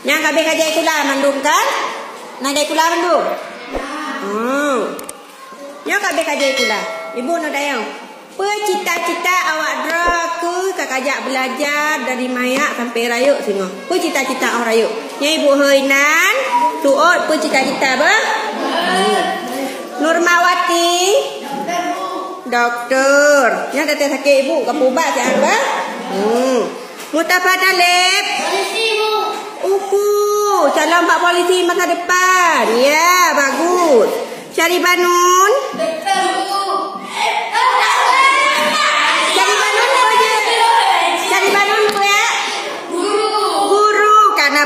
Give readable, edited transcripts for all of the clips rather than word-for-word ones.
Yang kabeh kajai kula mandum kan? Nah dai kula mandum. Yang kabeh kajai kula. Ibu no dayang. Cita-cita awak dra ke kakajak belajar dari mayak sampai rayuk singo. Cita-cita awak rayuk. Nya ibu Hoinan, tuot cita-cita ba? Nurmawati doktor. Nya kata sakit ibu kamu ubat siapa ba? Mustafa Talib polisi bu. Calon Pak Polisi masa depan. Ya, bagus. Syari Banun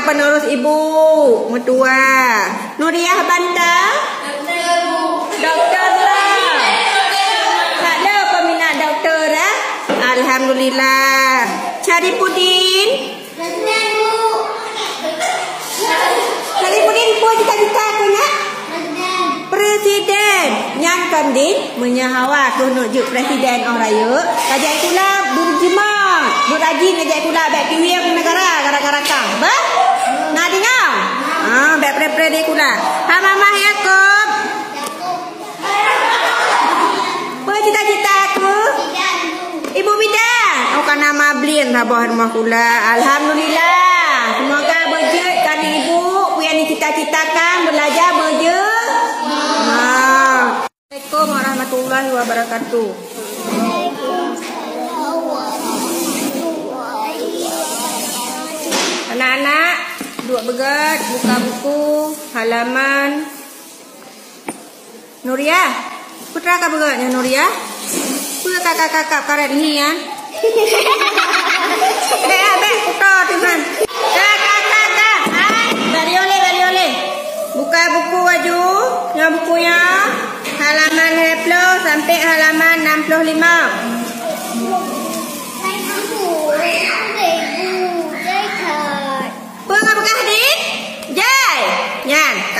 penerus ibu mertua. Nuriah Banta doktor lah. Tak ada peminat doktor lah. Alhamdulillah. Syarifudin pun cita-cita aku nak presiden. Yang kandil menyahawa tu nujuk presiden orang raya. Kajak itulah berjemaah berajin kajak itulah baik piwir negara gara-gara kang ba. Nak dengar? Baik pre-pre dia kula. Ha Mama Yakub. Apa cita-cita aku? Ibu bidan. Oh kan nama blin sabah rumah kula. Alhamdulillah. Semoga berjaya kan ibu punya cita-citakan belajar berjaya. Assalamualaikum warahmatullahi wabarakatuh. Anak-anak duduk begat, buka buku, halaman. Nuria, putra kak begatnya Nuria. Putra kakak-kakak karet ni ya. Bek, putra timan. Kakak. Bali oleh. Buka buku baju, yang bukunya halaman 20 sampai halaman 65.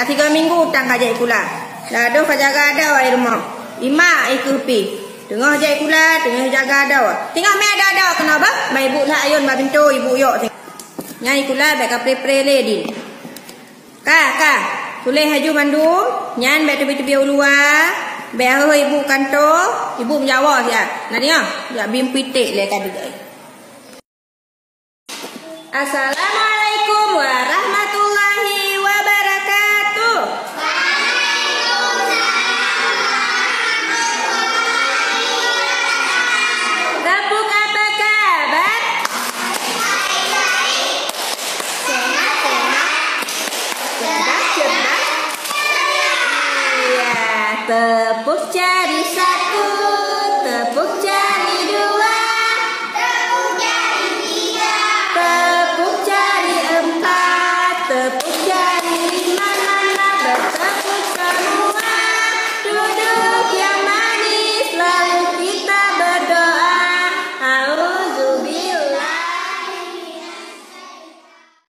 Kat 3 minggu tang kajai kula. Dah doh kajaga ada di rumah. Ima ikut pi. Tengah jai kula, tengah jaga ada. Tengok me ada kenapa? Mai ibu lah ayun ba pintu ibu yok. Nyai kula bek ka pre-pre le din. Ka. Tuleh haju mandum, nyan bek tebi-tebi ulua. Bek ho ibu kanto, ibu menjawab ya. Nah dia, ya bim pitik le ka degai. Assalamualaikum warahmatullahi wabarakatuh. Tepuk apa kabar? Cerdas. Ya, tepuk jari 1, tepuk jari